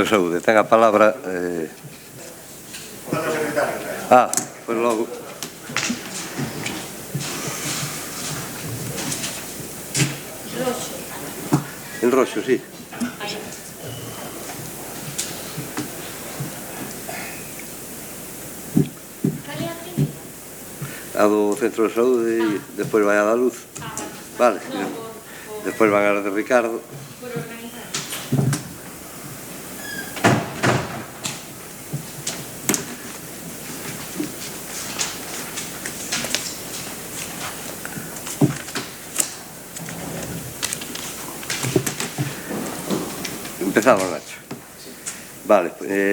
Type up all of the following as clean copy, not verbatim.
de Saúde, ten a palabra... pois logo. En roxo, sí. A do Centro de Saúde e despois vai a da Luz. Vale. Despois van a de Ricardo. Empezamos, Nacho. Vale,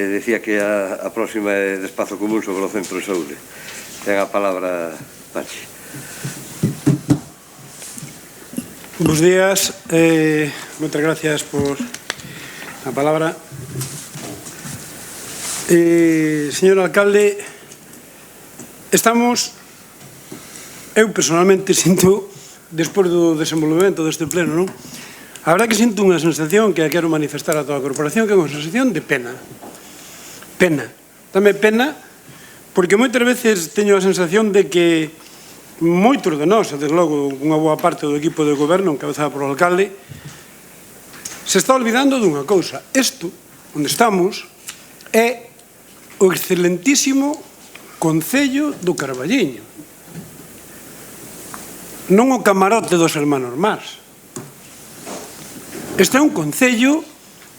decía que a próxima é de espazo común sobre o Centro de Saúde. Ten a palabra Pachi. Bos días, moitas gracias por a palabra. Señor alcalde, eu personalmente sinto, despois do desenvolvemento deste pleno, non? A verdade que sinto unha sensación que a quero manifestar a toda a corporación, que é unha sensación de pena. Pena. Dame pena, porque moitas veces teño a sensación de que moitos de nós, desde logo unha boa parte do equipo de goberno encabezado por o alcalde, se está olvidando dunha cousa. Isto, onde estamos, é o excelentísimo Concello do Carballiño, non o camarote dos hermanos Mars. Este é un concello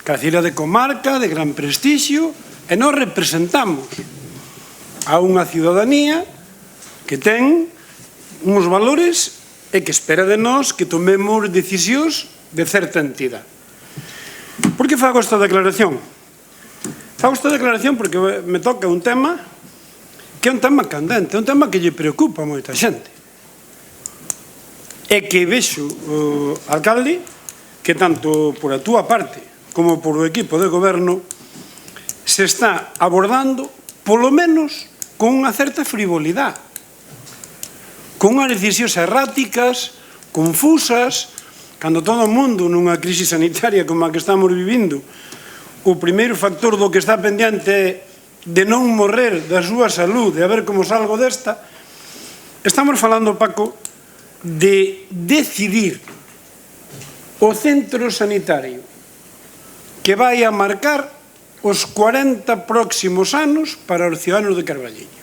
cabeceira de comarca, de gran prestixio, e nós representamos a unha ciudadanía que ten uns valores e que espera de nós que tomemos decisións de certa entidade. Por que fago esta declaración? Fago esta declaración porque me toca un tema que é un tema candente, un tema que lle preocupa a moita xente. E que vexo o alcalde que tanto por a túa parte como por o equipo de goberno se está abordando, polo menos, con unha certa frivolidade, con unhas decisións erráticas, confusas, cando todo o mundo nunha crise sanitaria como a que estamos vivindo, o primeiro factor do que está pendente é de non morrer da súa salud, de a ver como salgo desta. Estamos falando, Paco, de decidir o centro sanitario que vai a marcar os 40 próximos anos para os ciudadanos de Carballiño.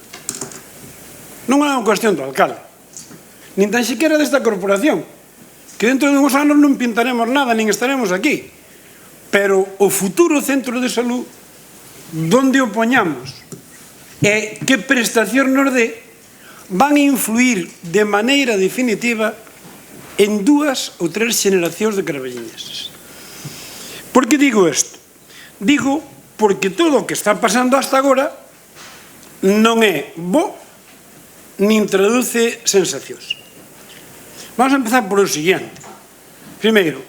Non é unha cuestión do alcalde, nin tan sequera desta corporación, que dentro de uns anos non pintaremos nada, nin estaremos aquí. Pero o futuro centro de salud, donde o poñamos e que prestación nos dé, van a influir de maneira definitiva en 2 ou 3 xeneracións de carballiñeses. Por que digo isto? Digo porque todo o que está pasando hasta agora non é bo nin traduce sensacións. Vamos a empezar por o seguinte. Primeiro,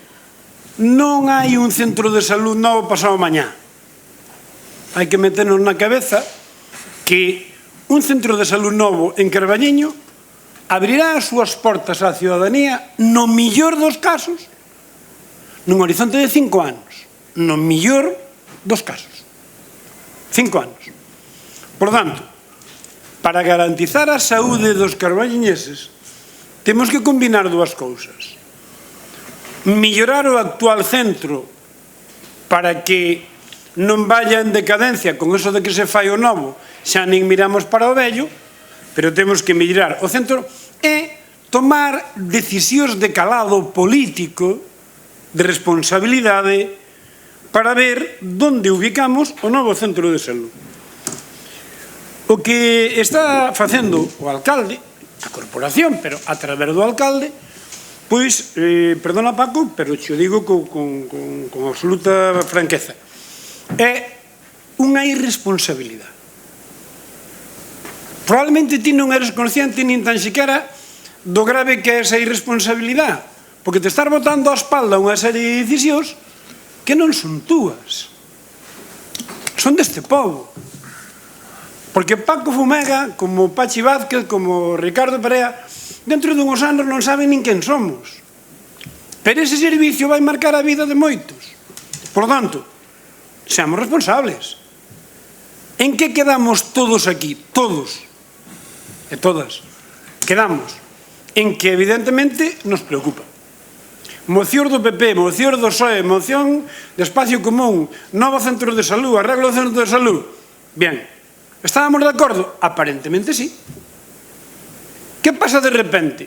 non hai un centro de salud novo pasado mañá. Hai que meternos na cabeza que un centro de salud novo en Carballiño abrirá as súas portas á ciudadanía no millor dos casos nun horizonte de 5 anos. No millor dos casos. 5 anos. Por tanto, para garantizar a saúde dos carballiñeses, temos que combinar 2 cousas. Mellorar o actual centro para que non vaya en decadencia con eso de que se fai o novo, xa nin miramos para o vello, pero temos que mellorar o centro e tomar decisións de calado político, de responsabilidade, para ver onde ubicamos o novo centro de salud. O que está facendo o alcalde, a corporación, pero a través do alcalde, pois, perdona Paco, pero xo digo con absoluta franqueza, é unha irresponsabilidade. Probablemente ti non eres consciente nin tan sequera do grave que é esa irresponsabilidade, porque te estás botando á espalda unha serie de decisións que non son túas, son deste povo. Porque Paco Fumega, como Pachi Vázquez, como Ricardo Perea, dentro dunhos anos non saben nin quen somos. Pero ese servicio vai marcar a vida de moitos. Por tanto, seamos responsables. En que quedamos todos aquí? Todos e todas. Quedamos en que evidentemente nos preocupa. Mocións do PP, mocións do PSOE, moción de Espacio Común, novo centro de salud, arreglo do centro de salud. Bien, estábamos de acordo? Aparentemente sí. Que pasa de repente?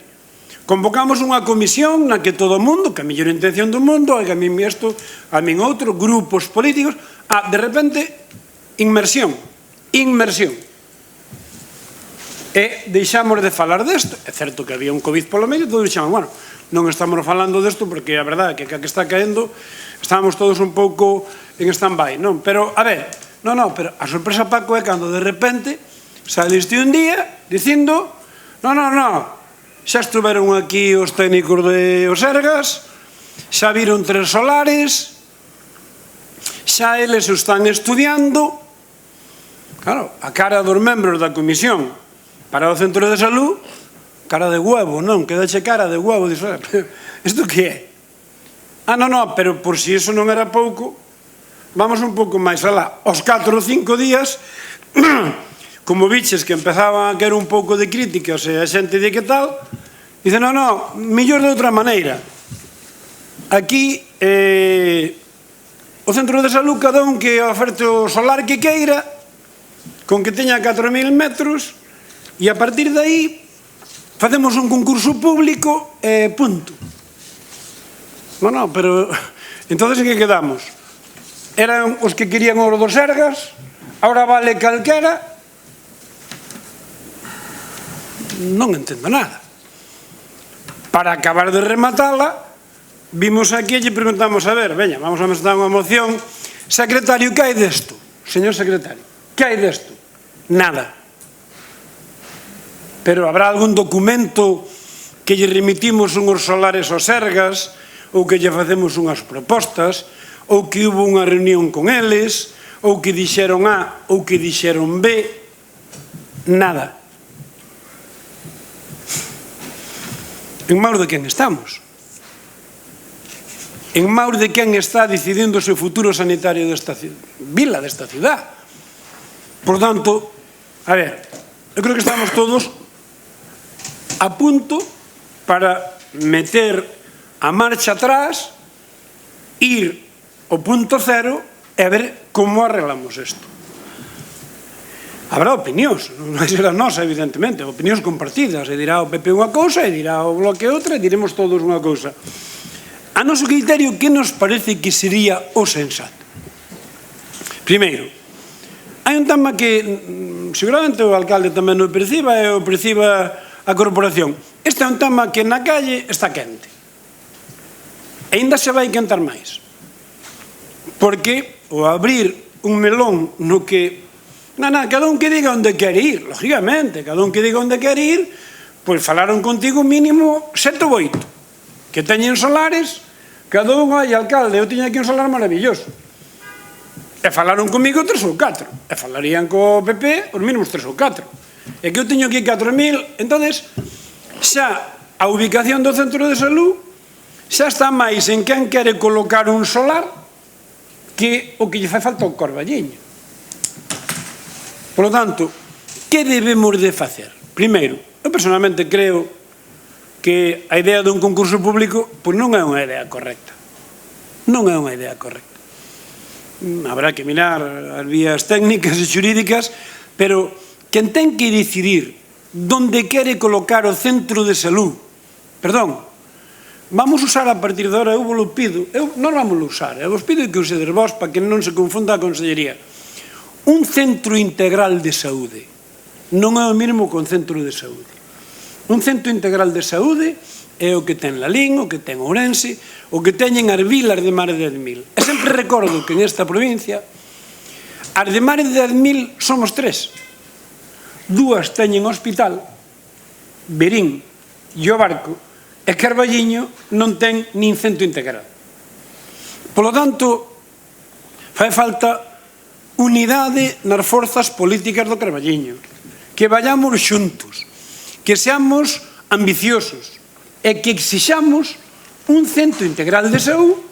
Convocamos unha comisión na que todo o mundo, que a mellor intención do mundo, a min isto, a min outro, grupos políticos, de repente, inmersión. E deixamos de falar desto. É certo que había un COVID polo medio, todos dixemos, bueno, non estamos falando desto porque a verdade é que a que está caendo estábamos todos un pouco en stand-by, non? Pero, a ver, pero a sorpresa, Paco, é cando de repente saliste un día dicindo xa estuveron aquí os técnicos de os Sergas, xa viron 3 solares, xa eles o están estudiando. Claro, a cara dos membros da comisión para o centro de salud, cara de huevo, non? Quedache cara de huevo, dices, isto que é? Pero por si eso non era pouco, vamos un pouco máis alá. Os 4 ou 5 días, como biches que empezaban a querer un pouco de críticas e a xente de que tal, dicen, mellor de outra maneira. Aquí, o centro de salud, cada un que oferte o solar que queira, con que teña 4.000 metros, e a partir de aí facemos un concurso público e punto. Pero entonces en que quedamos? Eran os que querían os dos Sergas, ahora vale calquera. Non entendo nada. Para acabar de rematala, vimos aquí e lle preguntamos, a ver, veña, vamos a meter unha moción. Secretario, que hai desto? Señor secretario, que hai desto? Nada. Pero habrá algún documento que lle remitimos unhos solares aos Sergas, ou que lle facemos unhas propostas, ou que hubo unha reunión con eles, ou que dixeron A, ou que dixeron B? Nada. En maus de quen estamos? En maus de quen está decidindo o seu futuro sanitario desta vila, desta ciudad? Por tanto, a ver, eu creo que estamos todos a punto para meter a marcha atrás, ir ao punto cero e a ver como arreglamos isto. Habrá opinións, non vai ser a nosa, evidentemente, opinións compartidas, e dirá o PP unha cousa, e dirá o Bloque outra, e diremos todos unha cousa. A noso criterio, que nos parece que sería o sensato? Primeiro, hai un tema que seguramente o alcalde tamén o perciba e o perciba a corporación. Este é un tema que na calle está quente. E ainda se vai quentar máis. Porque o abrir un melón no que... cada un que diga onde quere ir, lógicamente, cada un que diga onde quere ir, pois falaron contigo mínimo 7 ou 8, que teñen solares, cada un, alcalde, eu teño aquí un solar maravilloso. E falaron comigo 3 ou 4, e falarían co PP os mínimos 3 ou 4. E que eu teño aquí 4.000, entonces xa a ubicación do centro de salud xa está máis en quen quere colocar un solar que o que lle fai falta ao Carballiño. Por lo tanto, que debemos de facer? Primeiro, eu personalmente creo que a idea dun concurso público pois non é unha idea correcta. Non é unha idea correcta. Habrá que mirar as vías técnicas e xurídicas, pero quen ten que decidir onde quere colocar o centro de salud, perdón, vamos usar a partir de ahora, eu vos lo pido, non vamos a usar, eu vos pido que usedes vos para que non se confunda a Consellería. Un centro integral de saúde non é o mesmo que un centro de saúde. Un centro integral de saúde é o que ten Lalín, o que ten Ourense, o que teñen as vilas de máis de 10.000. E sempre recordo que nesta provincia as de máis de 10.000 somos 3. 2 teñen hospital, Verín e o Barco, e Carballiño non ten nin centro integral. Polo tanto, fai falta unidade nas forzas políticas do Carballiño, que vayamos xuntos, que seamos ambiciosos e que exixamos un centro integral de saúde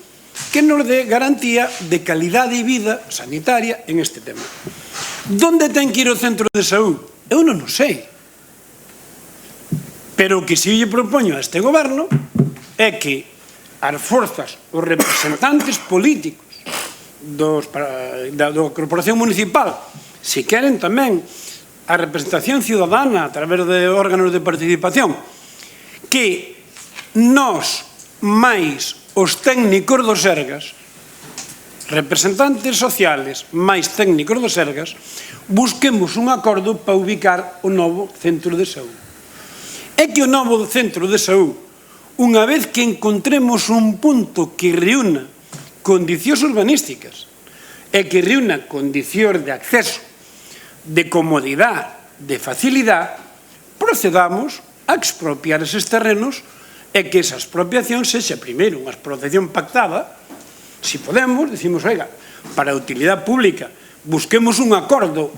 que nos dé garantía de calidade de vida sanitaria en este tema. Donde ten que ir o centro de saúde? Eu non o sei. Pero o que si lle propoño a este goberno é que as forzas, os representantes políticos da corporación municipal, se queren tamén a representación ciudadana a través de órganos de participación, que nós máis os técnicos do Sergas, representantes sociales máis técnicos do Sergas, busquemos un acordo para ubicar o novo centro de saúde. É que o novo centro de saúde, unha vez que encontremos un punto que reúna condicións urbanísticas e que reúna condicións de acceso, de comodidade, de facilidade, procedamos a expropiar eses terrenos e que esa expropiación sexa primeiro unha expropiación pactada. Si podemos, decimos, oiga, para a utilidade pública busquemos un acordo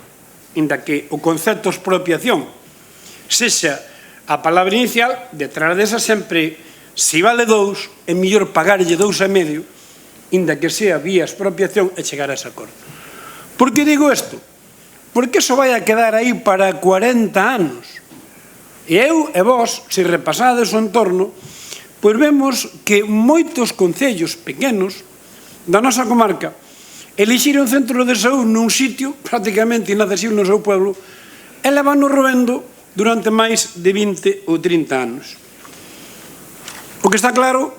inda que o concepto expropiación sexa a palabra inicial, detrás desa sempre, se vale 2, é mellor pagarlle 2,5, inda que sea vía expropiación e chegar a ese acordo. Por que digo isto? Porque iso vai a quedar aí para 40 anos. E eu e vos, se repasades o entorno, pois vemos que moitos concellos pequenos da nosa comarca elixiron un centro de saúde nun sitio prácticamente inaccesible no seu pueblo e levan-no roendo durante máis de 20 ou 30 anos. O que está claro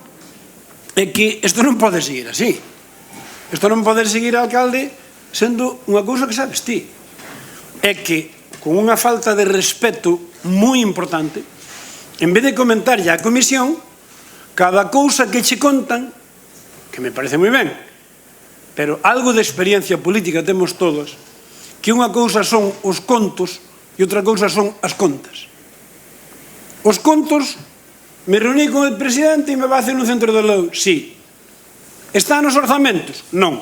é que isto non pode seguir así. Isto non pode seguir, alcalde, sendo unha cousa que sabes ti. É que, con unha falta de respeto moi importante, en vez de comentarlle á comisión, cada cousa que che contan, que me parece moi ben, pero algo de experiencia política temos todos, que unha cousa son os contos e outra cousa son as contas. Os contos, me reuní con el presidente e me va a hacer un centro de saúde. Sí. Está nos orzamentos? Non.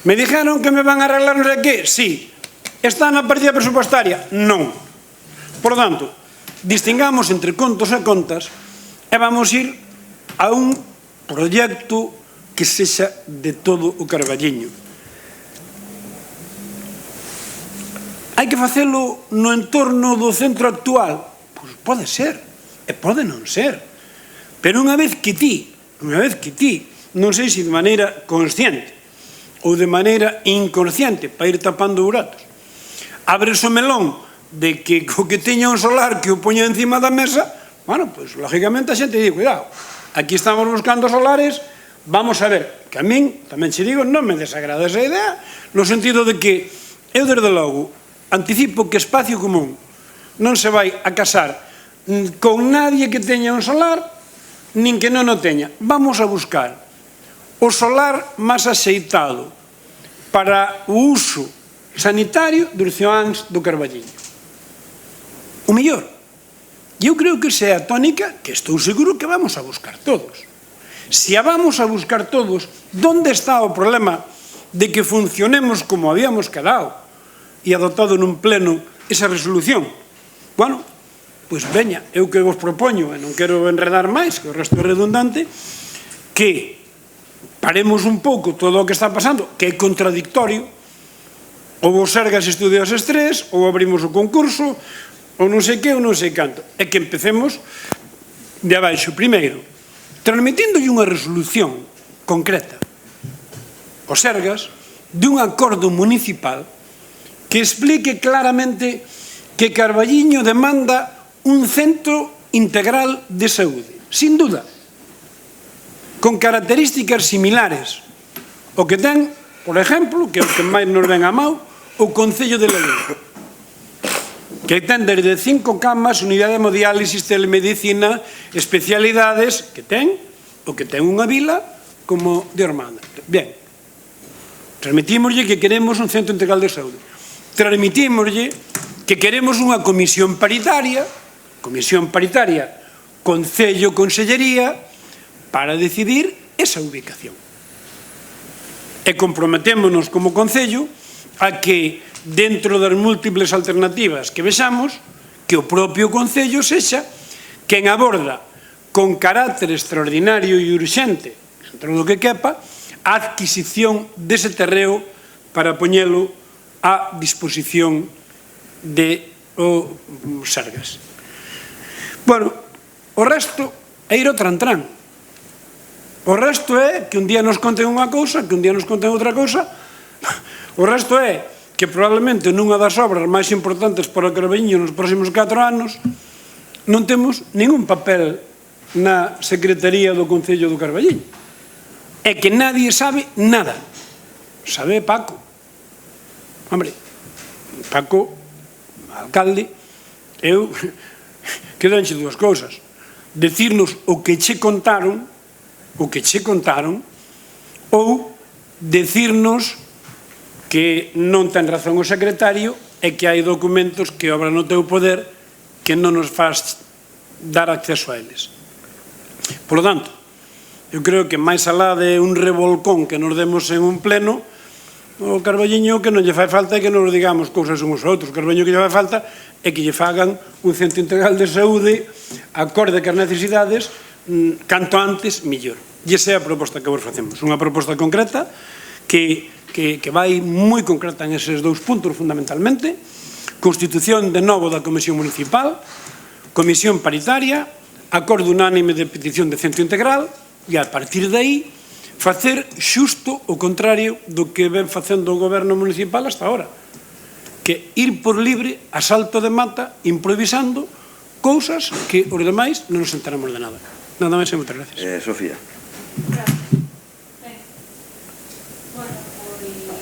Me dijeron que me van a arreglar non sei que? Sí. Está na partida presupuestaria? Non. Por tanto, distingamos entre contos e contas e vamos ir a un proxecto que sexa de todo o Carballiño. Hai que facelo no entorno do centro actual? Pois pode ser, e pode non ser. Pero unha vez que ti, non sei se de maneira consciente ou de maneira inconsciente para ir tapando buratos, abres o melón de que co que teña un solar que o poña encima da mesa, bueno, pois lógicamente a xente di, cuidado, aquí estamos buscando solares, vamos a ver, que a min, tamén che digo, non me desagrada esa idea, no sentido de que eu, desde logo, anticipo que Espacio Común non se vai a casar con nadie que teña un solar, nin que non o teña. Vamos a buscar o solar máis axeitado para o uso sanitario dos ciudadanos do Carballiño. O mellor. E eu creo que esa é a tónica que estou seguro que vamos a buscar todos. Se a vamos a buscar todos, onde está o problema de que funcionemos como habíamos quedado e adoptado nun pleno esa resolución? Bueno, pois veña, eu que vos propoño, e non quero enredar máis, que o resto é redundante, que paremos un pouco todo o que está pasando, que é contradictorio, ou o Sergas estudia os estrés, ou abrimos o concurso, ou non sei que, ou non sei canto. É que empecemos de abaixo. Primeiro, transmitíndolle unha resolución concreta ao Sergas de un acordo municipal que explique claramente que Carballiño demanda un centro integral de saúde, sin duda, con características similares o que ten, por exemplo, que é o que máis nos ven a mão, o Concello de Lalín, que ten desde 5 camas, unidade de hemodiálisis, telemedicina, especialidades que ten, o que ten unha vila como de Ormanda. Bien, transmitímoslle que queremos un centro integral de saúde. Transmitímoslle que queremos unha comisión paritaria, Concello, Consellería, para decidir esa ubicación. E comprometémonos como Concello a que, dentro das múltiples alternativas que vexamos, que o propio Concello sexa quen aborda con carácter extraordinario e urxente, dentro do que quepa, a adquisición dese terreo para poñelo a disposición de o Sergas. Bueno, o resto é ir ao trantrán. O resto é que un día nos conten unha cousa, que un día nos conten outra cousa. O resto é que probablemente nunha das obras máis importantes para o Carballiño nos próximos 4 anos non temos ningún papel na Secretaría do Concello do Carballiño. É que nadie sabe nada. Sabe Paco. Hombre, Paco, alcalde, eu quedanche dúas cousas. Decirnos o que che contaron, ou decirnos que non ten razón o secretario e que hai documentos que obran no teu poder que non nos faz dar acceso a eles. Por lo tanto, eu creo que máis alá de un revolcón que nos demos en un pleno, o Carballiño que non lle fai falta é que nos digamos cousas uns aos outros. O Carballiño que lle fai falta é que lle fagan un centro integral de saúde acorde que as necesidades canto antes, millor. E esa é a proposta que vos facemos. Unha proposta concreta que vai moi concreta en eses dous puntos fundamentalmente. Constitución de novo da Comisión Municipal, Comisión Paritaria, acordo unánime de petición de centro integral e a partir de aí facer xusto o contrario do que ven facendo o goberno municipal hasta ahora, que ir por libre, a salto de mata, improvisando cousas que os demais non nos enteramos de nada. Nada máis e moitas gracias. Sofía. Bueno, pois,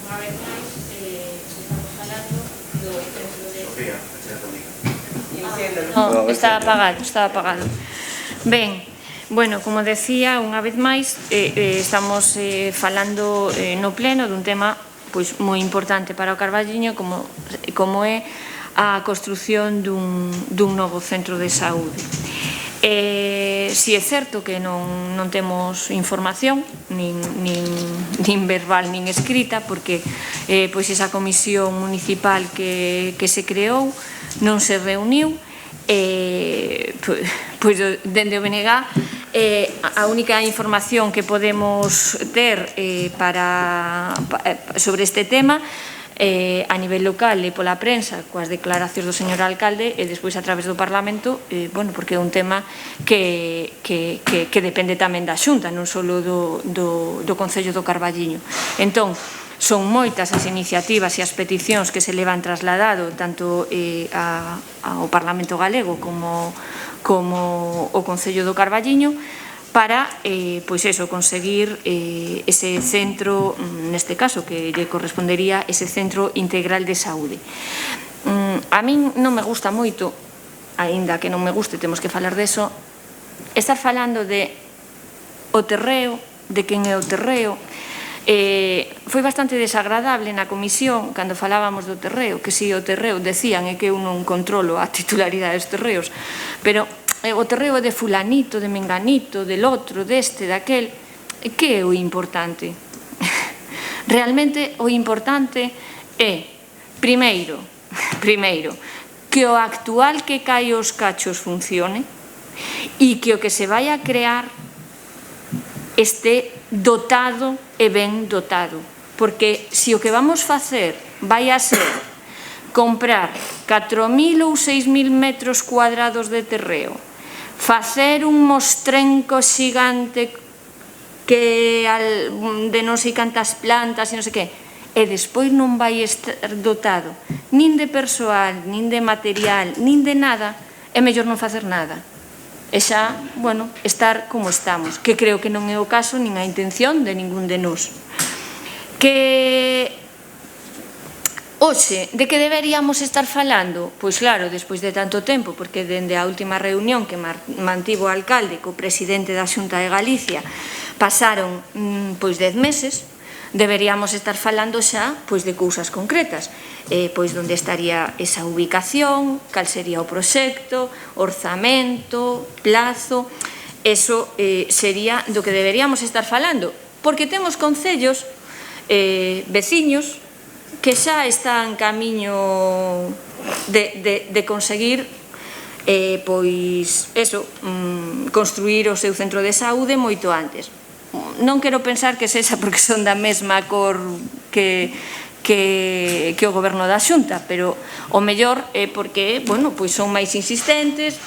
unha vez máis, estamos falando do centro de... Sofía, no, está apagado. Ben, bueno, como decía, unha vez máis, estamos falando no pleno dun tema pois moi importante para o Carballiño como é a construción dun novo centro de saúde. Si é certo que non temos información nin verbal nin escrita porque pois esa comisión municipal que se creou non se reuniu pois dende o BNG a única información que podemos ter sobre este tema a nivel local e pola prensa coas declaracións do señor alcalde e despois a través do Parlamento, bueno, porque é un tema que depende tamén da Xunta, non só do Concello do Carballiño. Entón, son moitas as iniciativas e as peticións que se levan trasladado tanto ao Parlamento galego como o Concello do Carballiño para, pois eso, conseguir ese centro, neste caso, que lle correspondería ese centro integral de saúde. A min non me gusta moito, aínda que non me guste, temos que falar deso, estar falando de o terreo, de quen é o terreo. Foi bastante desagradable na comisión, cando falábamos do terreo, que si o terreo decían é que eu non controlo a titularidade dos terreos, pero o terreo de fulanito, de menganito, del outro, deste, daquel, que é o importante? Realmente o importante é, primeiro, que o actual que cae os cachos funcione e que o que se vai a crear este dotado e ben dotado. Porque se o que vamos facer vai a ser comprar 4.000 ou 6.000 metros cuadrados de terreo, facer un mostrenco xigante de non sei cantas plantas e non sei que, e despois non vai estar dotado nin de persoal, nin de material, nin de nada, é mellor non facer nada. E xa, bueno, estar como estamos, que creo que non é o caso nin a intención de ningún de nós. Que hoxe, de que deberíamos estar falando? Pois claro, despois de tanto tempo, porque dende a última reunión que mantivo o alcalde co presidente da Xunta de Galicia pasaron pois 10 meses, deberíamos estar falando xa pois de cousas concretas, pois onde estaría esa ubicación, cal sería o proxecto, orzamento, plazo, eso sería do que deberíamos estar falando, porque temos concellos veciños que xa están camiño de conseguir pois, eso, construir o seu centro de saúde moito antes. Non quero pensar que sexa porque son da mesma cor que o goberno da Xunta, pero o mellor é porque, bueno, pois son máis insistentes,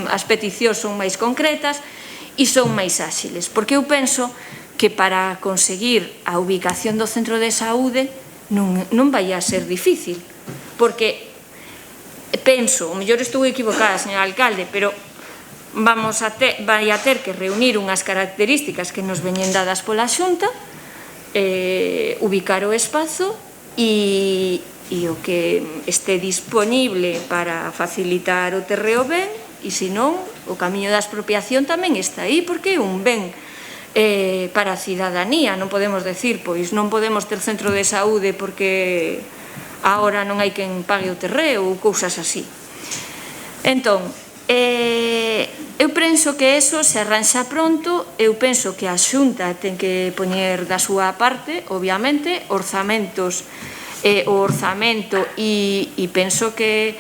as peticións son máis concretas e son máis áxiles, porque eu penso que para conseguir a ubicación do centro de saúde non vai a ser difícil, porque penso, o mellor estou equivocada, señor alcalde, pero vai a ter que reunir unhas características que nos veñen dadas pola Xunta, ubicar o espazo e o que este disponible para facilitar o terreo ben, e senón o camiño da expropiación tamén está aí, porque é un ben para a cidadanía. Non podemos decir, pois non podemos ter centro de saúde porque agora non hai quen pague o terreo ou cousas así. Entón, eu penso que eso se arranxa pronto. Eu penso que a Xunta ten que poñer da súa parte, obviamente, o orzamento e penso que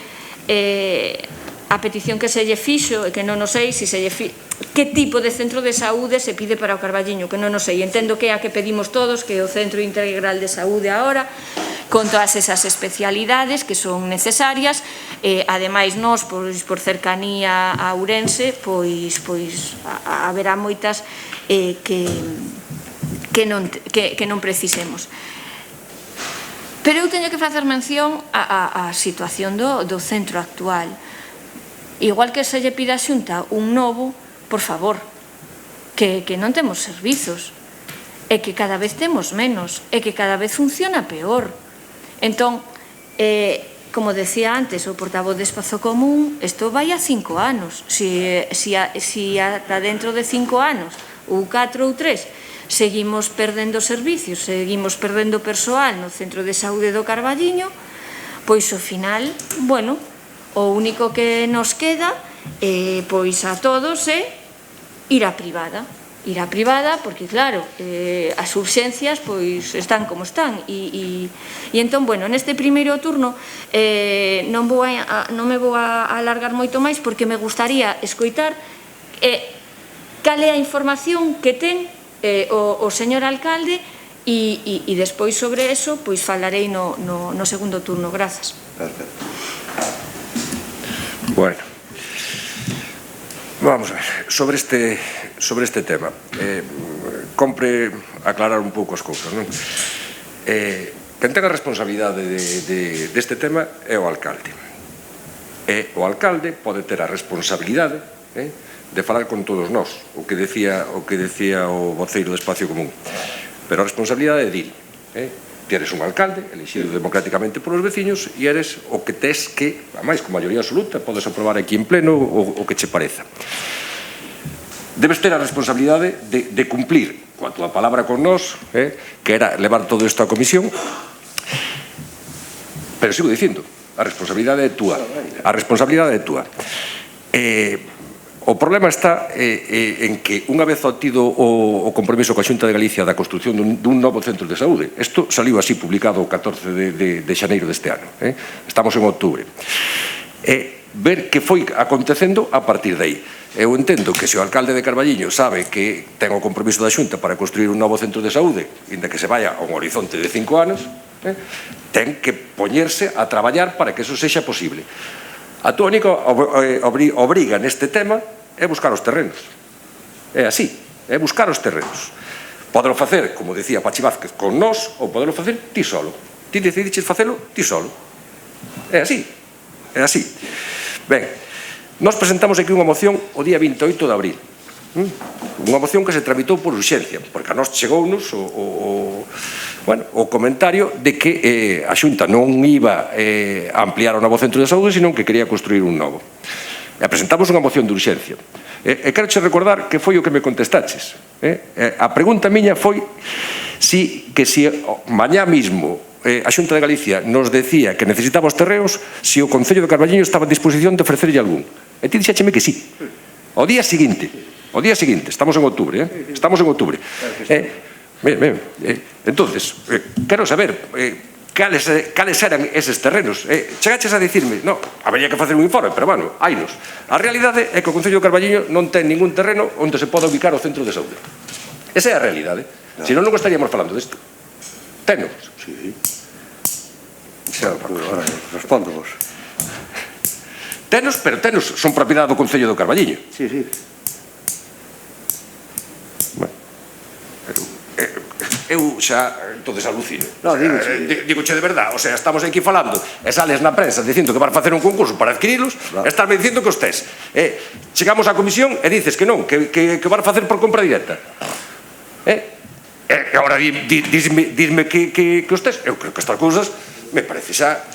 a petición que se lle fixo, que non o sei se se lle fixo, que tipo de centro de saúde se pide para o Carballiño, que non o sei. Entendo que é a que pedimos todos, que é o Centro Integral de Saúde agora, con todas esas especialidades que son necesarias. Ademais, nós, por cercanía a Ourense, pois haberá moitas que non precisemos. Pero eu teño que facer mención á situación do centro actual. Igual que se lle pide a Xunta un novo, por favor, que non temos servizos, e que cada vez temos menos, e que cada vez funciona peor. Entón, como decía antes o portavoz de Espazo Común, isto vai a 5 anos. Si ata dentro de 5 anos, ou 4 ou 3, seguimos perdendo servicios, seguimos perdendo persoal no Centro de Saúde do Carballiño, pois ao final, bueno, o único que nos queda, pois a todos, é ir á privada. Ir á privada, porque claro, as urxencias pois están como están, e entón, bueno, neste primeiro turno non me vou a alargar moito máis, porque me gustaría escoitar cal é a información que ten o señor alcalde, e despois sobre eso pois falarei no segundo turno. Grazas. Bueno, vamos a ver, sobre este tema, compre aclarar un pouco as cousas, non? Quen ten a responsabilidade deste tema é o alcalde. E o alcalde pode ter a responsabilidade de falar con todos nós, o que decía o voceiro do Espacio Común. Pero a responsabilidade é dil. Ti eres un alcalde, elixido democráticamente polos veciños, e eres o que tes que, a máis, con maioría absoluta, podes aprobar aquí en pleno o que che pareza. Debes ter a responsabilidade de cumplir coa túa palabra con nós, que era levar todo isto á comisión, pero sigo dicindo, a responsabilidade é túa. A responsabilidade é túa. O problema está en que, unha vez obtido o compromiso coa Xunta de Galicia da construción dun novo centro de saúde, isto saliu así publicado o 14 de xaneiro deste ano, estamos en outubro, ver que foi acontecendo a partir de aí. Eu entendo que se o alcalde de Carballiño sabe que ten o compromiso da Xunta para construir un novo centro de saúde, inda que se vaya a un horizonte de 5 anos, ten que poñerse a traballar para que eso sexa posible. A túa única obriga neste tema é buscar os terrenos. É así, é buscar os terrenos. Podelo facer, como dicía Pachi Vázquez, con nós, ou podelo facer ti solo. Ti decidiches facelo ti solo. É así, é así. Ben, nós presentamos aquí unha moción o día 28 de abril. Unha moción que se tramitou por urxencia, porque a nós chegounos o comentario de que a Xunta non iba a ampliar o novo centro de saúde, senón que quería construir un novo. E presentamos unha moción de urxencia. E quero che recordar que foi o que me contestaches. A pregunta miña foi que se mañá mismo a Xunta de Galicia nos decía que necesitaba os terreos, se o Concello de Carballiño estaba en disposición de ofrecerlle algún. E ti dixécheme que sí. O día seguinte, estamos en outubro, estamos en outubro. Entonces, quero saber, cales eran eses terrenos. Chegaches a dicirme, no, habería que facer un informe, pero bueno, hainos. A realidade é que o Concello de Carballiño non ten ningún terreno onde se poda ubicar o centro de saúde. Esa é a realidade. Senón non estaríamos falando disto. Tenos. Sí. Ahora, respondo vos. Tenos, pero tenos son propiedade do Concello do Carballiño. Sí, sí. Eu xa entonces alucino. No, digoche de verdad, o sea, estamos aquí falando e sales na prensa dicindo que vas facer un concurso para adquirilos, e estás me dicindo que os tes. Chegamos á comisión e dices que non, que vas facer por compra directa. E agora disme que os tes. Eu creo que estas cousas me parece xa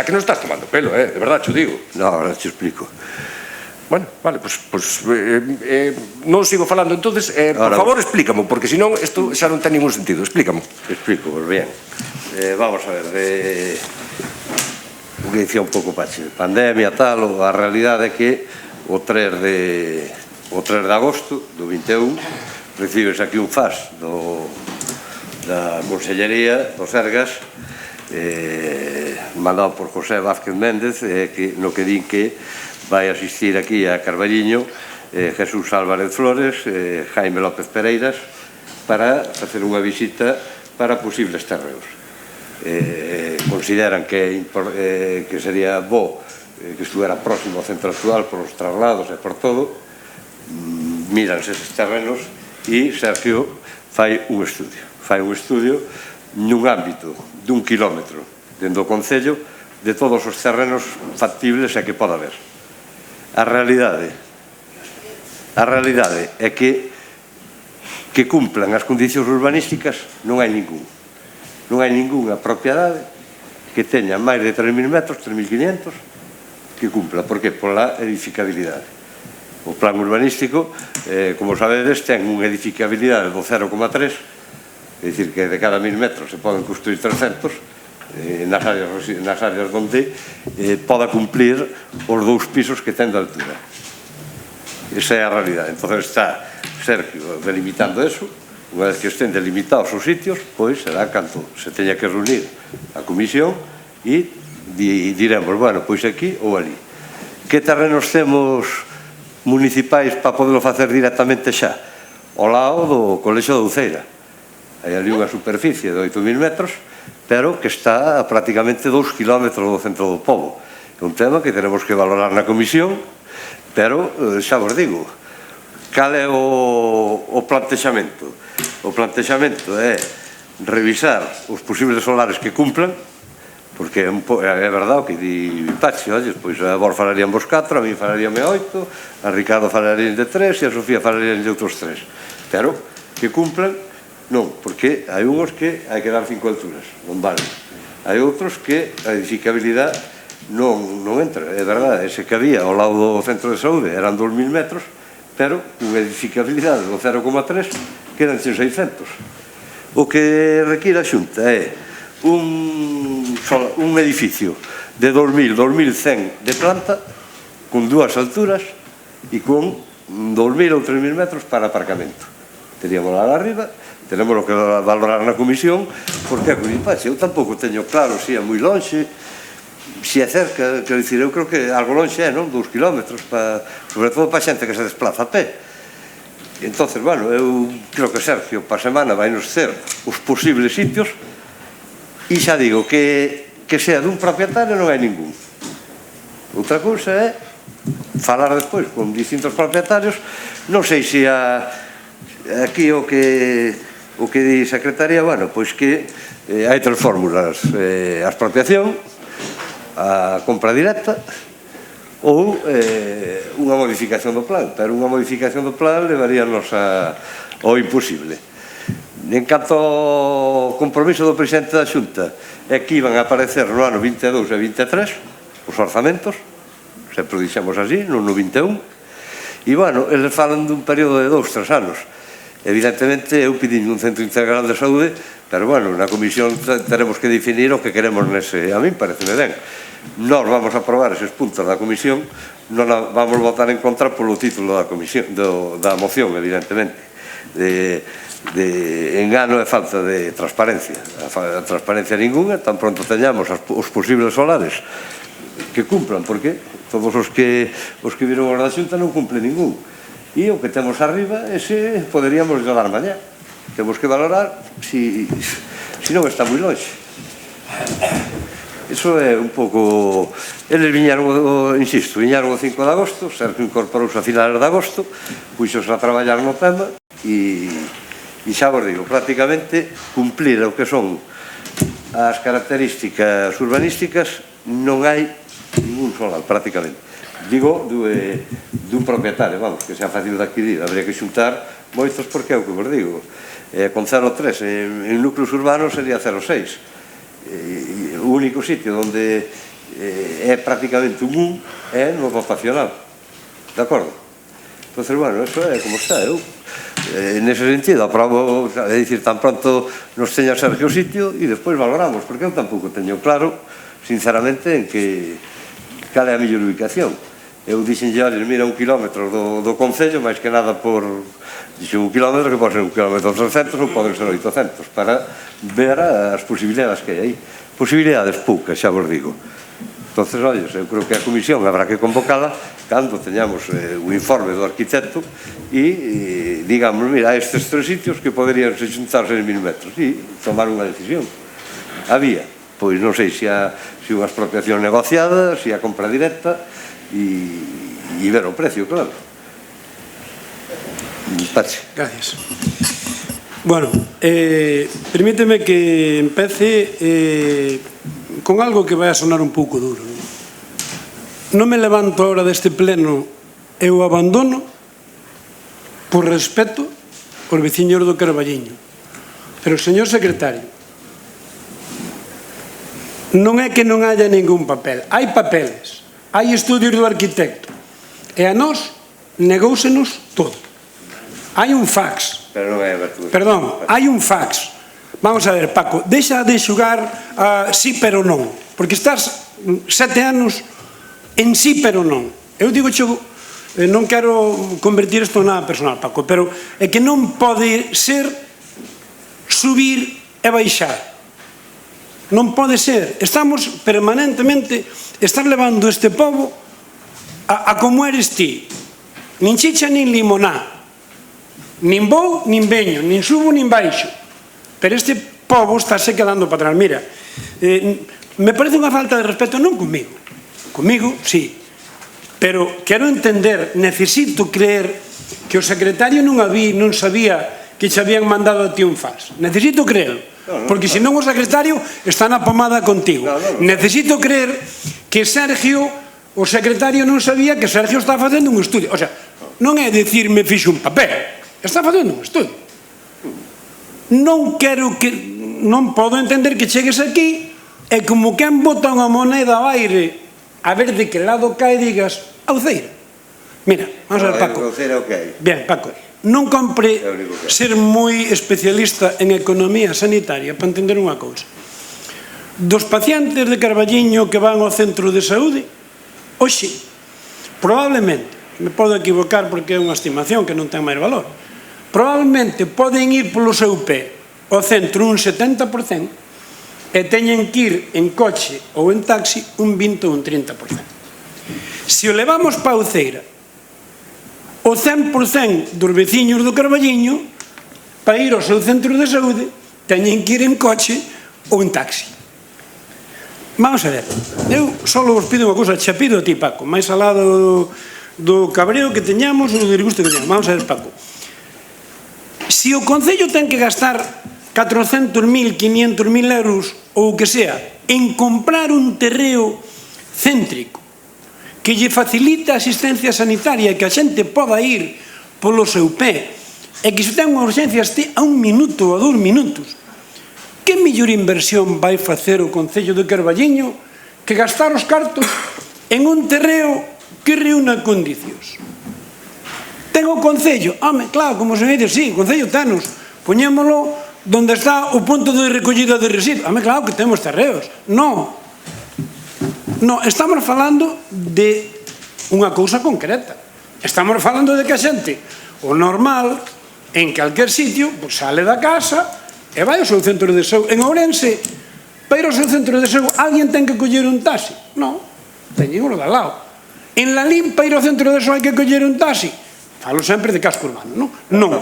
que non estás tomando pelo, de verdad, xo digo. No, ahora te explico. Bueno, vale, pues non sigo falando entonces, por favor explícamo, porque senón isto xa non ten ningún sentido, explícamo. Explico, pues bien. Vamos a ver, o que dicía un pouco Pachi, pandemia, tal, a realidade é que o 3 de agosto do 21 recibes aquí un FAS da Consellería do Sergas, mandado por José Vázquez Méndez, no que din que vai asistir aquí a Carballiño Jesús Álvarez Flores, Jaime López Pereiras, para facer unha visita para posibles terreos. Consideran que sería bo que estuvera próximo ao centro actual por os traslados e por todo. Míranse eses terrenos e Sergio fai un estudio nun ámbito dun kilómetro dentro do Concello de todos os terrenos factibles e que poda haber. A realidade é que cumplan as condicións urbanísticas non hai ningún. Non hai ningunha propiedade que teña máis de 3.000 metros, 3.500, que cumpla. Por que? Pola edificabilidade. O plan urbanístico, como sabedes, ten unha edificabilidade do 0,3, é dicir, que de cada 1.000 metros se poden construir 300, nas áreas onde poda cumplir os 2 pisos que ten de altura. Esa é a realidade. Entón está Sergio delimitando eso. Unha vez que estén delimitados os sitios, pois será canto se teña que reunir a comisión e diremos, bueno, pois aquí ou ali. Que terrenos temos municipais para poderlo facer directamente xa? Ao lado do Colexio de Uceira. Hai ali unha superficie de 8.000 metros, pero que está a prácticamente 2 kilómetros do centro do pobo. É un tema que tenemos que valorar na comisión, pero xa vos digo, cal é o plantexamento? O plantexamento é revisar os posibles solares que cumplan, porque é verdade o que di Pachi, olles, pois a vos falarían vos 4, a mí falaríame 8, a Ricardo falarían de 3 e a Sofía falarían de outros 3. Pero que cumplan, non, porque hai unhos que hai que dar 5 alturas, non vale. Hai outros que a edificabilidade non entra, é verdade, ese que había ao lado do centro de saúde eran 2.000 metros, pero unha edificabilidade do 0,3 quedan 600. O que require a Xunta é un edificio de 2.000, 2.100 de planta, con 2 alturas e con 2.000 ou 3.000 metros para aparcamento. Teríamos lá arriba, tenemos que valorar na comisión, porque é Pachi, eu tampouco teño claro se é moi lonxe, se é cerca, quero dicir, eu creo que algo lonxe é, non? 2 kilómetros, sobre todo para xente que se desplaza a pé. Entonces, bueno, eu creo que Sergio para a semana vai nos ter os posibles sitios e xa digo que sea dun propietario non hai ningún. Outra cousa é falar despois con distintos propietarios, non sei se aquí o que di Secretaría, bueno, pois que hai 3 fórmulas, a expropiación, a compra directa ou unha modificación do plan, pero unha modificación do plan levaríanos ao imposible. En canto ao compromiso do presidente da Xunta, é que iban a aparecer no ano 22 e 23 os orzamentos, sempre o dixemos así, no 21, e, bueno, eles falan dun período de 2-3 anos. Evidentemente, eu pidín un centro integral de saúde, pero, bueno, na comisión teremos que definir o que queremos nese. A mí pareceme ben. Nós vamos a aprobar eses puntos da comisión, non vamos votar en contra polo título da moción, evidentemente. engano e falta de transparencia. A transparencia ninguna, tan pronto teñamos os posibles solares que cumplan, porque todos os que viron os da Xunta non cumplen ningún. E o que temos arriba, ese poderíamos dar mañá. Temos que valorar si non está moi longe. Iso é un pouco... Eles viñeron, insisto, viñeron o 5 de agosto, Sergio incorporouse a finales de agosto, puxos a traballar no tema e xa vos digo, prácticamente cumplir o que son as características urbanísticas non hai ningún solar, prácticamente. Digo, dun propietario, vamos, que sea fácil de adquirir, habría que xuntar moitos porque é o que vos digo. Con 0,3 en núcleos urbanos sería 0,6. O único sitio onde é prácticamente un 1 é no ocupacional, de acordo? Entonces, bueno, eso é como está. Eu, nese sentido, aprobo, é dicir, tan pronto nos teña Sergio o sitio e despois valoramos, porque eu tampouco teño claro, sinceramente, en que cal é a mellor ubicación. Eu dixenlle, olha, mira, 1 kilómetro do Concello, máis que nada por... Dixen 1 kilómetro, que pode ser 1 kilómetro 300 ou poden ser 800, para ver as posibilidades que hai aí. Posibilidades poucas, xa vos digo. Entonces, olha, eu creo que a comisión habrá que convocala cando teñamos o informe do arquitecto e digamos, mira, estes 3 sitios que poderían se xuntar 6.000 metros e tomar unha decisión. Había, pois non sei se unha expropiación negociada, se a compra directa e ver o precio, claro. Pache. Gracias. Bueno, permíteme que empece con algo que vai a sonar un pouco duro. Non me levanto ahora deste pleno e o abandono por respeto aos veciños do Carballiño. Pero, señor secretario, non é que non haya ningún papel. Hai papeles, hai estudios do arquitecto e a nós negóusenos todo. Hai un fax. Perdón, hai un fax. Vamos a ver, Paco, deixa de xugar a sí pero non, porque estás 7 anos en sí pero non. Eu digo xo, non quero convertir isto en nada personal, Paco, pero é que non pode ser subir e baixar. Non pode ser. Estamos permanentemente, estás levando este pobo a como eres ti. Nin chicha nin limoná. Nin vou, nin veño, nin subo, nin baixo. Pero este pobo estáse quedando para atrás. Mira, me parece unha falta de respeto, non comigo. Comigo, sí. Pero quero entender, necesito creer que o secretario non sabía que che habían mandado a ti un fax. Necesito creer. Porque senón o secretario está na pomada contigo. Necesito creer que Sergio, o secretario non sabía que Sergio está facendo un estudio. O sea, non é dicir me fixo un papel. Está facendo un estudio. Non podo entender que chegues aquí e como quen bota unha moneda ao aire a ver de que lado cae e digas Auceira. Mira, vamos a ver, Paco. Bien, Paco, non compre ser moi especialista en economía sanitaria para entender unha cousa. Dos pacientes de Carballiño que van ao centro de saúde, hoxe, probablemente, me podo equivocar porque é unha estimación que non ten máis valor, probablemente poden ir polo seu pé ao centro un 70% e teñen que ir en coche ou en taxi un 20 ou un 30%. Se o levamos pa Uceira, o 100% dos veciños do Carballiño, para ir ao seu centro de saúde, teñen que ir en coche ou en taxi. Vamos a ver, eu só vos pido unha cousa, xa pido a ti, Paco, máis alá do cabreo que teñamos ou do disgusto que teñamos. Vamos a ver, Paco. Se o Concello ten que gastar 400.000, 500.000 euros ou o que sea en comprar un terreo céntrico que lle facilita a asistencia sanitaria e que a xente poda ir polo seu pé e que se ten unha urgencia este a 1 minuto ou a 2 minutos, que mellor inversión vai facer o Concello de Carballiño que gastar os cartos en un terreo que reúna condicións? Ten o Concello? Home, claro, como se me dice, sí, o Concello tenos, poñémolo donde está o punto de recollida de residuos. Home, claro que temos terreos. Non. Non, estamos falando de unha cousa concreta. Estamos falando de que a xente, o normal, en calquer sitio, sale da casa e vai ao seu centro de saúde. En Ourense, para ir ao seu centro de saúde, alguén ten que coller un taxi? Non, teñen uno de al lado. En Lalín, para ir ao centro de saúde, hai que coller un taxi? Falo sempre de casco urbano, non? Non.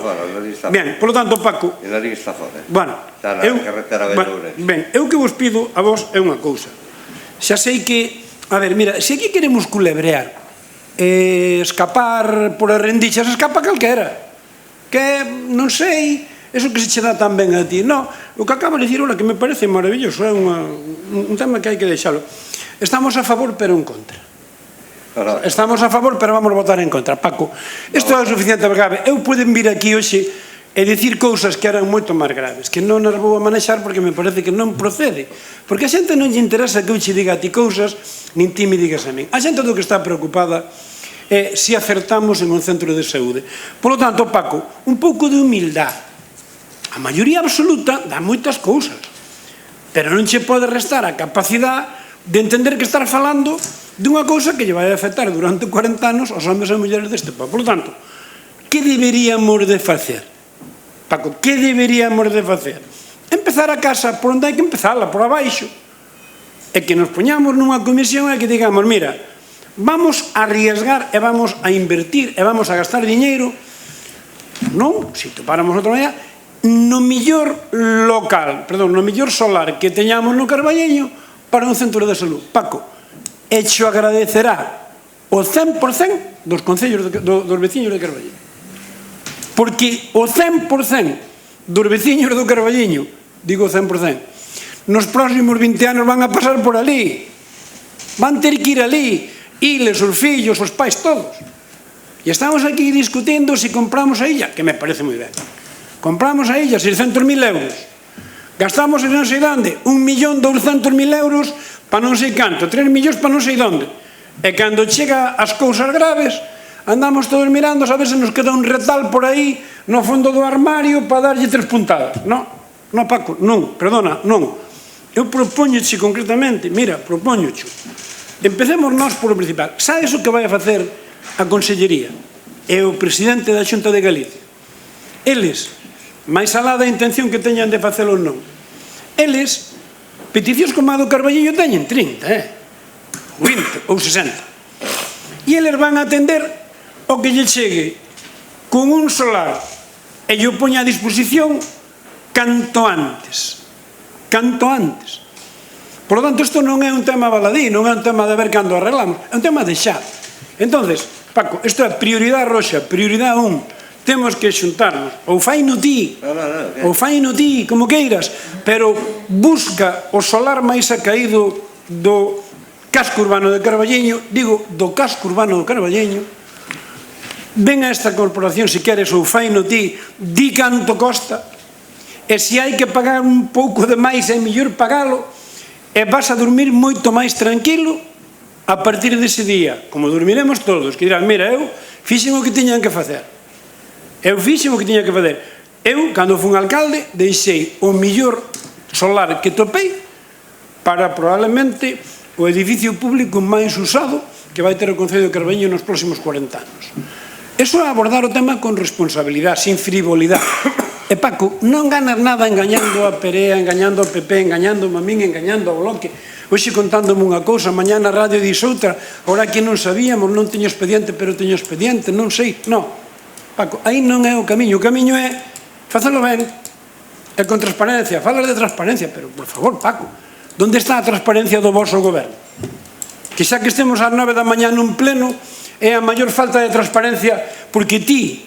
Ben, polo tanto, Paco... En Lalín está fora. Bueno, está na carretera de Ourense. Ben, eu que vos pido a vos é unha cousa. Xa sei que... A ver, mira, se aquí queremos culebrear, escapar por as rendixas, escapa calquera. Que, non sei, eso que se che dá tan ben a ti. Non, o que acabo de dicir ahora que me parece maravilloso, é un tema que hai que deixalo. Estamos a favor, pero en contra. Estamos a favor, pero vamos a votar en contra. Paco, isto é o suficiente grave. Eu poden vir aquí hoxe e dicir cousas que eran moito máis graves, que non as vou a manexar porque me parece que non procede. Porque a xente non lle interesa que eu che diga a ti cousas, nin ti me digas a min. A xente do que está preocupada é se acertamos en un centro de saúde. Por lo tanto, Paco, un pouco de humildade. A maioría absoluta dá moitas cousas, pero non che pode restar a capacidade de entender que estar falando dunha cousa que lle vai afectar durante 40 anos aos homens e mulleres deste país. Por lo tanto, que deberíamos de facer? Paco, que deberíamos de facer? Empezar a casa por onde hai que empezarla, por abaixo. E que nos poñamos nunha comisión e que digamos, mira, vamos a arriesgar e vamos a invertir e vamos a gastar diñeiro, non, se topáramos outra maneira, no millor local, perdón, no millor solar que teñamos no Carballiño para un centro de salud. Paco, e xo agradecerá o 100% dos concellos dos veciños de Carballiño. Porque o 100% dos veciños do Carballiño, digo 100%, nos próximos 20 anos van a pasar por ali. Van ter que ir ali, iles, os fillos, os pais, todos. E estamos aquí discutindo se compramos a illa, que me parece moi ben. Compramos a illa 600.000 euros. Gastamos en non sei onde 1.200.000 euros para non sei canto, 3 millóns para non sei onde. E cando chega as cousas graves, andamos todos mirando a ver se nos queda un retal por aí no fondo do armario para darlle 3 puntadas. Non, non, Paco, non, perdona, non. Eu propóñoche concretamente, mira, propóñoche. Empecemos nós por o principal. Sabes o que vai a facer a Consellería e o presidente da Xunta de Galicia? Eles, máis alá da intención que teñan de facelo ou non, eles, peticións como a do Carballiño teñen 30, 20 ou 60. E eles van a atender o que lle chegue con un solar e lle poña a disposición canto antes. Canto antes. Por lo tanto, isto non é un tema baladí, non é un tema de ver cando arreglamos, é un tema de xa. Entonces, Paco, isto é prioridade roxa, prioridade 1. Temos que xuntarnos, ou faino ti, ou faino ti, como queiras, pero busca o solar máis acaído do casco urbano de Carballiño, digo, do casco urbano do Carballiño, ven a esta corporación se queres, ou faino ti, di canto costa, e se hai que pagar un pouco de máis é mellor pagalo, e vas a dormir moito máis tranquilo a partir dese día, como dormiremos todos, que dirán, mira, eu fixen o que tiñan que facer. Eu fixen o que tiña que facer. Eu, cando fun alcalde, deixei o millor solar que topei para probablemente o edificio público máis usado que vai ter o Concello de Carballiño nos próximos 40 anos. Eso é abordar o tema con responsabilidade, sin frivolidade. E Paco, non ganas nada engañando a Perea, engañando a PP, engañando a min, engañando ao Bloque. Hoxe contándome unha cousa, mañá na radio dix outra, ora que non sabíamos, non teño expediente, pero teño expediente, non sei, non. Paco, aí non é o camiño é facelo ben, e con transparencia, falas de transparencia, pero, por favor, Paco, onde está a transparencia do vosso goberno? Que xa que estemos ás 9 da mañá nun pleno, é a maior falta de transparencia, porque ti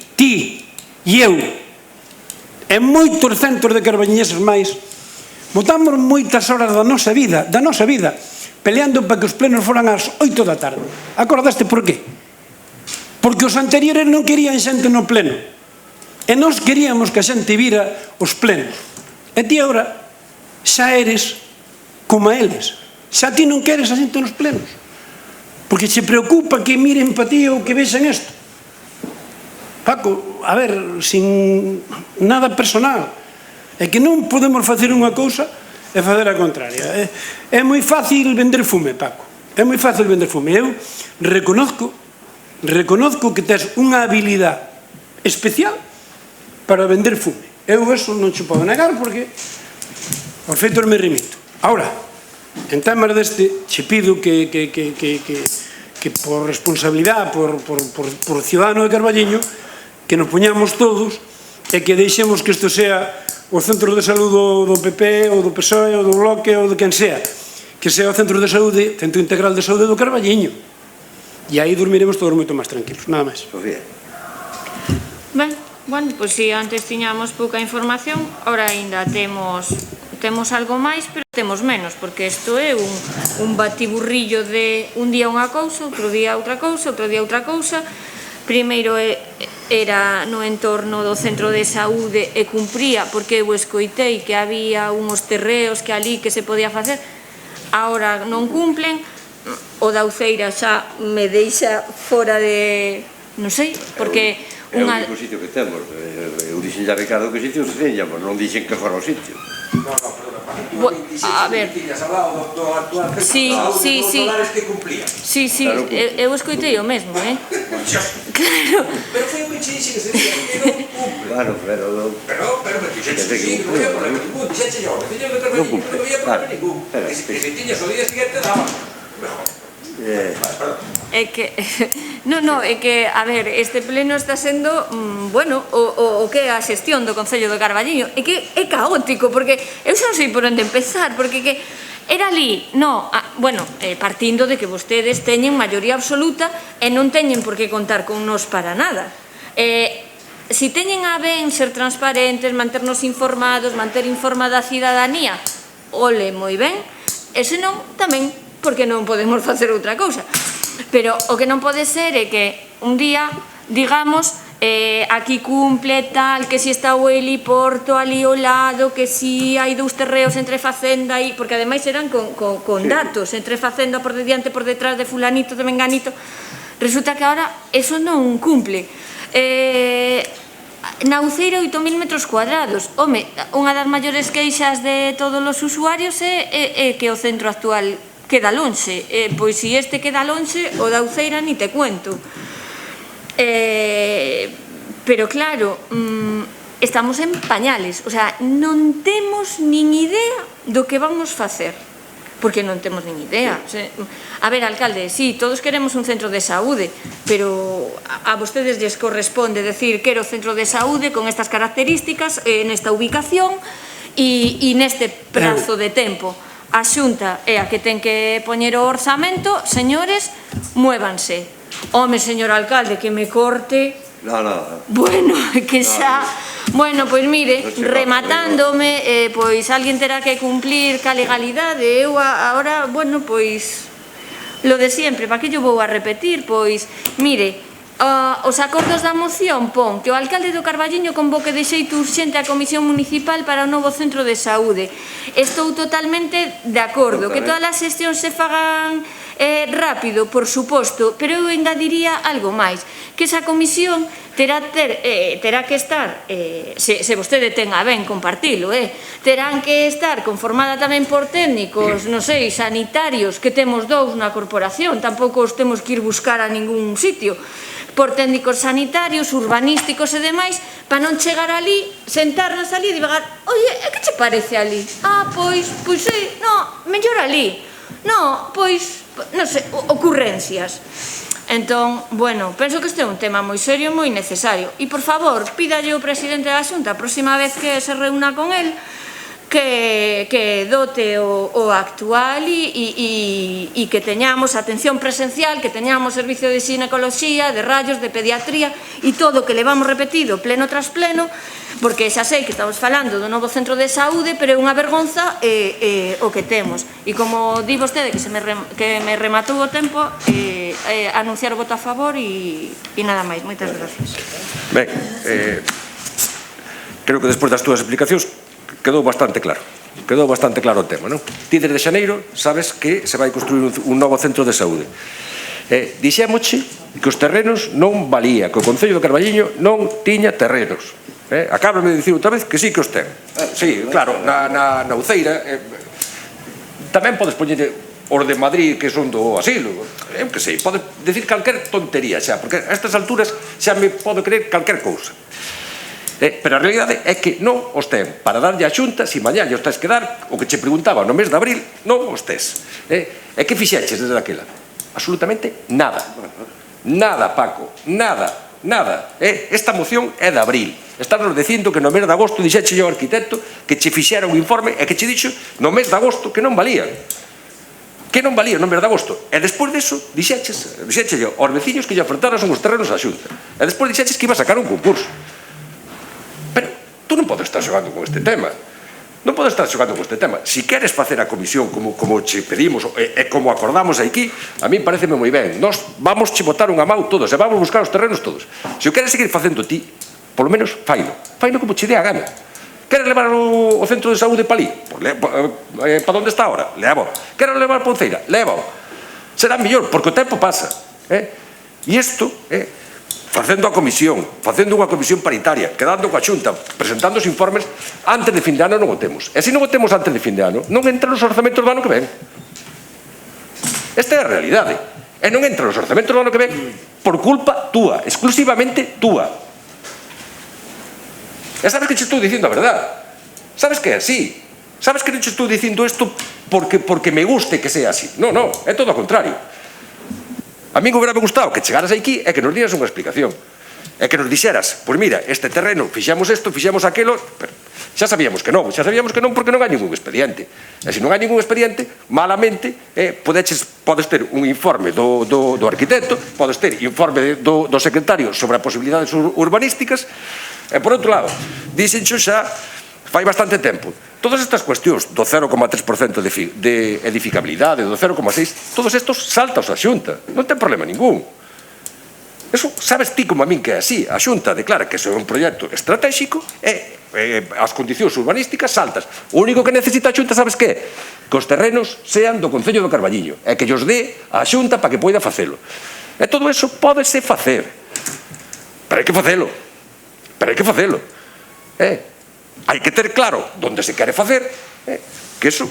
e eu, e moitos centros de carballiñeses máis, botamos moitas horas da nosa vida, peleando para que os plenos foran ás 8 da tarde. Acordaste por qué? Porque os anteriores non querían xente no pleno. E nós queríamos que a xente vira os plenos. E ti agora xa eres como a eles. Xa ti non queres a xente nos plenos. Porque che preocupa que miren para ti ou que vexan isto. Paco, a ver, sin nada personal, é que non podemos facer unha cousa e facer a contraria. É moi fácil vender fume, Paco. É moi fácil vender fume. Eu reconozco que tes unha habilidade especial para vender fume. Eu eso non se podo negar porque os feitos me remito. Ahora, en temas deste, che pido que por responsabilidade, por cidadano de Carballiño, que nos poñamos todos e que deixemos que isto sea o centro de saúde do PP ou do PSOE ou do Bloque ou de quen sea, que sea o centro de saúde, centro integral de saúde do Carballiño, e aí dormiremos todos moito máis tranquilos, nada máis. Sofía. Ben, bueno, pois si antes tiñamos pouca información, ahora aínda temos algo máis, pero temos menos, porque isto é un batiburrillo de un día unha cousa, outro día outra cousa, outro día outra cousa. Primeiro era no entorno do centro de saúde e cumpría, porque eu escoitei que había uns terreos que ali que se podía facer, agora non cumplen. O da Uceira xa me deixa fora de... non sei, porque... É o único sitio que temos. Eu dixen a Ricardo que sitio se teñamos, non dixen que fora o sitio. A ver... Sí, sí, sí. Sí, sí, eu escoitei o mesmo, Claro. Pero foi un bichixe que se dixe que non cumple. Claro, pero... Pero me dixeche que sí, dixeche yo, que tiña que ter non había problema ningún. Que se tiñas o día siguiente daba. Mejor. É que... Non, é que, a ver, este pleno está sendo, bueno, o que é a xestión do Concello de Carballiño. É que é caótico, porque eu xa non sei por onde empezar, porque que era ali, bueno, partindo de que vostedes teñen maioría absoluta e non teñen por que contar con nos para nada. Si teñen a ben ser transparentes, manternos informados, manter informada a cidadanía, ole, moi ben, e senón tamén, porque non podemos facer outra cousa. Pero o que non pode ser é que un día digamos aquí cumple tal, que si está o heliporto ali ao lado, que si hai dous terreos entre facenda e... porque ademais eran con datos, entre facenda por diante, por detrás de fulanito, de menganito. Resulta que agora eso non cumple. Na Uceira 8.000 metros cuadrados. Home, unha das maiores queixas de todos os usuarios é que o centro actual queda lonxe, pois se este queda lonxe, o da Uceira ni te cuento. Pero claro, estamos en pañales, o sea, non temos nin idea do que vamos facer, porque non temos nin idea. A ver, alcalde, sí, todos queremos un centro de saúde, pero a vostedes lles corresponde decir quero centro de saúde con estas características, nesta ubicación e neste prazo de tempo. A Xunta é a que ten que poñer o orzamento, señores, muévanse. Home, señor alcalde, que me corte... No. Bueno, que xa... Bueno, pois mire, rematándome, pois alguén terá que cumplir ca legalidade. Eu agora, bueno, pois... Lo de sempre, para que yo vou a repetir? Pois, mire... Os acordos da moción pon que o alcalde do Carballiño convoque de xeito urxente a Comisión Municipal para o novo centro de saúde. Estou totalmente de acordo, que todas as xestións se fagan rápido, por suposto, pero eu engadiría algo máis, que esa comisión terá que estar, se vostede ten a ben compartilo, terán que estar conformada tamén por técnicos, non sei, sanitarios, que temos dous na corporación, tampouco os temos que ir buscar a ningún sitio, por técnicos sanitarios, urbanísticos e demais, para non chegar ali, sentarnos ali e divagar, oye, que che parece ali? Pois sí, no, mellor ali. No, pois, non sei, ocurrencias. Entón, bueno, penso que este é un tema moi serio, moi necesario. E, por favor, pídalle ao presidente da Xunta a próxima vez que se reúna con el que dote o actual e que teñamos atención presencial, que teñamos servicio de xinecoloxía, de rayos, de pediatría e todo o que levamos repetido pleno tras pleno, porque xa sei que estamos falando do novo centro de saúde, pero é unha vergonza o que temos. E como di vostede que me rematou o tempo, anunciar o voto a favor e nada máis. Moitas gracias. Ben, creo que despois das túas explicacións quedou bastante claro o tema, non? Ti desde xaneiro sabes que se vai construir un novo centro de saúde. Dixémoche que os terrenos non valía, que o Concello de Carballiño non tiña terrenos. Acábame de dicir outra vez que sí que os ten. Sí, claro, na Uceira tamén podes poñer os de Madrid que son do asilo. Eu que sei, podes decir calquer tontería xa, porque a estas alturas xa me podo creer calquer cousa. Pero a realidade é que non os ten para darlle a Xunta, se mañá lle os tes que dar, o que che preguntaba no mes de abril, non os tes. E que fixeches desde daquela? Absolutamente nada. Nada, Paco, nada. Nada. Esta moción é de abril. Estás dicindo que no mes de agosto dixeche ao arquitecto que che fixera un informe e que che dixo no mes de agosto que non valían. Que non valían no mes de agosto. E despois diso dixeche aos veciños que lle ofertaras uns terrenos á Xunta. E despois dixeches que iba a sacar un concurso. Pero tú non podes estar xogando con este tema. Non podes estar xogando con este tema. Si queres facer a comisión como che pedimos e como acordamos aquí, a mí pareceme moi ben. Nos vamos che botar unha mau todos e vamos buscar os terrenos todos. Se o queres seguir facendo ti, polo menos faino. Faino como che dé a gana. Queres levar o centro de saúde para ali? Para onde está ahora? Lévao. Queres levar a Ponceira? Lévao. Será mellor, porque o tempo pasa. E isto, facendo a comisión, facendo unha comisión paritaria, quedando coa Xunta, presentando os informes, antes de fin de ano non o temos. E se non o temos antes de fin de ano, non entra nos orzamentos do ano que ven. Esta é a realidade. E non entra nos orzamentos do ano que ven por culpa túa, exclusivamente túa. E sabes que che estou dicindo a verdade. Sabes que é así. Sabes que non che estou dicindo isto porque me guste que sea así. Non, non, é todo o contrario. A mí me hubiera gustado que chegaras aquí e que nos dieras unha explicación. E que nos dixeras, pois mira, este terreno, fixemos isto, fixemos aquelo, pero xa sabíamos que non porque non hai ningún expediente. E se non hai ningún expediente, malamente, podes ter un informe do arquitecto, podes ter informe do secretario sobre as posibilidades urbanísticas, e por outro lado, dixenxo xa fai bastante tempo. Todas estas cuestións do 0,3% de edificabilidade, do 0,6%, todos estos saltaos a Xunta. Non ten problema ningún. Eso sabes ti como a min que é así. A Xunta declara que é un proxecto estratégico e as condicións urbanísticas saltas. O único que necesita a Xunta, sabes que é? Que os terrenos sean do Concello do Carballiño e que llos dé a Xunta para que poida facelo. E todo eso pódese facer. Pero hai que facelo. Hai que ter claro onde se quere facer, que eso,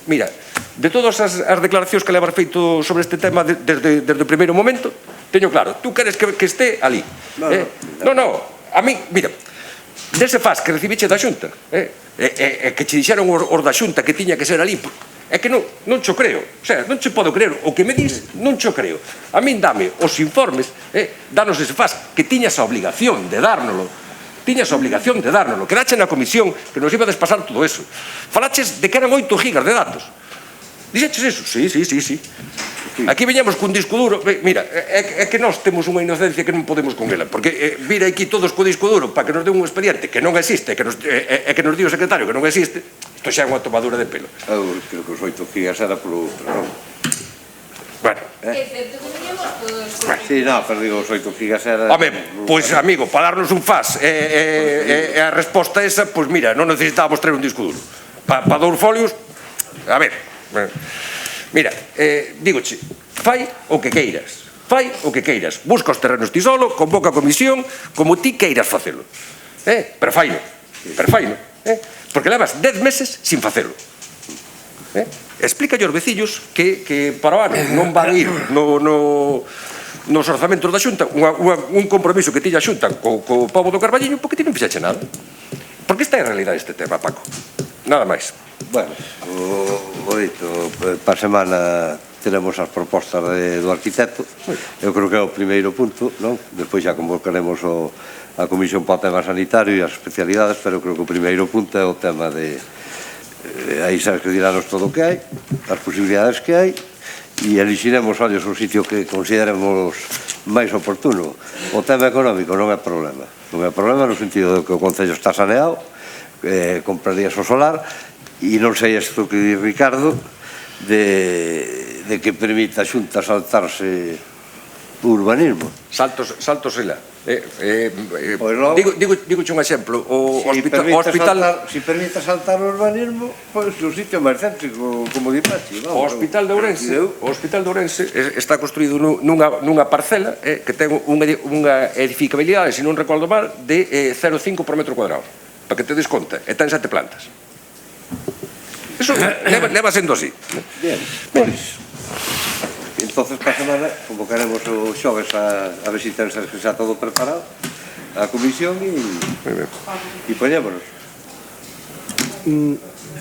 mira, de todas as declaracións que levas feito sobre este tema desde o primeiro momento, teño claro, tú queres que este ali. Non, a mí, mira, dese faz que recibiche da Xunta, e que che dixeron os da Xunta que tiña que ser ali, é que non cho creo, o sea, non che podo creer, o que me dis, non cho creo. A min dame os informes, danos ese faz, que tiñas a obligación de dárnolo, quedache na comisión que nos iba a despasar todo eso. Falaches de que eran 8 gigas de datos. Dixeches eso? Sí. Aquí veñamos cun disco duro. Mira, é que nós temos unha inocencia que non podemos con ela, porque vir aquí todos co disco duro para que nos dé un expediente que non existe, e que nos di o secretario que non existe, isto xa é unha tomadura de pelo. Eu creo que os 8 gigas era polo outro, non? Bueno. Sí, non, pero digo, os 8 gigas era... Home, pois, amigo, para darnos un faz e a resposta esa, pois mira, non necesitábamos traer un disco duro. Para 2 folios, a ver, mira, dígoche, fai o que queiras, busca os terrenos ti solo, convoca a comisión, como ti queiras facelo. Pero faino, porque levas 10 meses sin facelo. Explícalle aos veciños que para o ano non van ir nos orzamentos da Xunta un compromiso que tiña a Xunta co pobo do Carballiño porque ti non fixache nada. Porque esta é a realidade deste tema, Paco. Nada máis. Bueno, o dito, para a semana teremos as propostas do arquitecto. Eu creo que é o primeiro punto, non? Despois xa convocaremos a Comisión para o tema sanitario e as especialidades, pero creo que o primeiro punto é o tema de... aí sabes que dirás todo o que hai, as posibilidades que hai, e elixiremos, ollos, o sitio que consideremos máis oportuno. O tema económico non é problema. Non é problema no sentido de que o Concello está saneado, comprarías o solar, e non sei isto que di Ricardo, de que permita a Xunta saltarse o urbanismo. Saltos ela. Digoche un exemplo, o hospital... Si permite saltar o urbanismo, pois o sitio máis céntrico, como di Pachi. O hospital de Ourense está construído nunha parcela que ten unha edificabilidade, se non recordo mal, de 0,5 por metro cuadrado, para que te des conta, e ten 7 plantas. Eso leva sendo así. Bien, pois... Entonces, para a semana, convocaremos o xoves a ver se tens xa todo preparado. a comisión e poñémonos.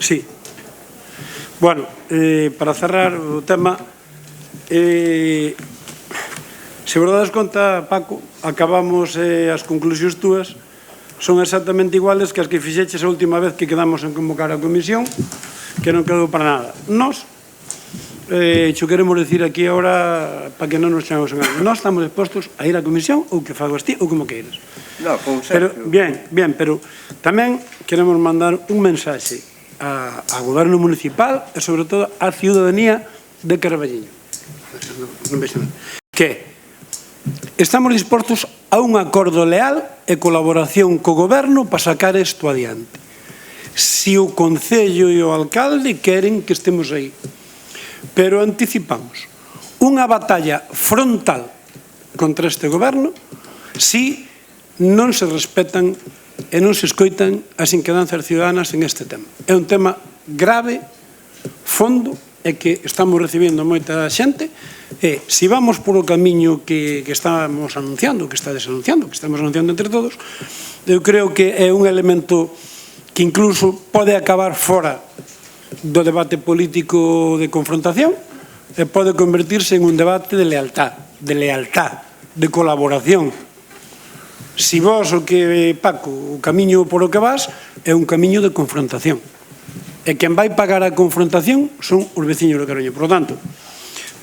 Sí. Bueno, para cerrar o tema, se vos dades conta, Paco, acabamos as conclusións túas son exactamente iguales que as que fixeches a última vez que quedamos en convocar a comisión, que non quedou para nada. Nós, xo queremos decir aquí agora para que non nos chamemos en algo. Nós estamos dispostos a ir á comisión ou que fagas ti ou como queiras. No, con Pero, bien, pero tamén queremos mandar un mensaxe ao goberno municipal e sobre todo á ciudadanía de Carballiño. Que estamos dispostos a un acordo leal e colaboración co goberno para sacar isto adiante. Si o Concello e o alcalde queren que estemos aí. Pero anticipamos unha batalla frontal contra este goberno si non se respetan e non se escoitan as inquedanzas ciudadanas en este tema. É un tema grave, fondo, e que estamos recibindo moita xente, e se vamos por o camiño que estamos anunciando, que estades anunciando, que estamos anunciando entre todos, eu creo que é un elemento que incluso pode acabar fora do debate político de confrontación e pode convertirse en un debate de lealtad, de colaboración. Si vos o que, Paco, o camiño por o que vas é un camiño de confrontación. E quen vai pagar a confrontación son os veciños de Carballiño. Por lo tanto,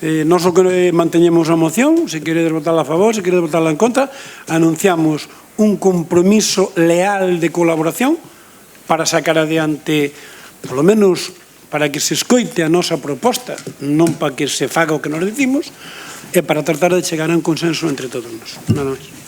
nós o que manteñemos a moción, se queredes votarla a favor, se queredes votarla en contra, anunciamos un compromiso leal de colaboración para sacar adiante, polo menos para que se escoite a nosa proposta, non para que se faga o que nos dicimos, e para tratar de chegar a un consenso entre todos nós. Nada máis.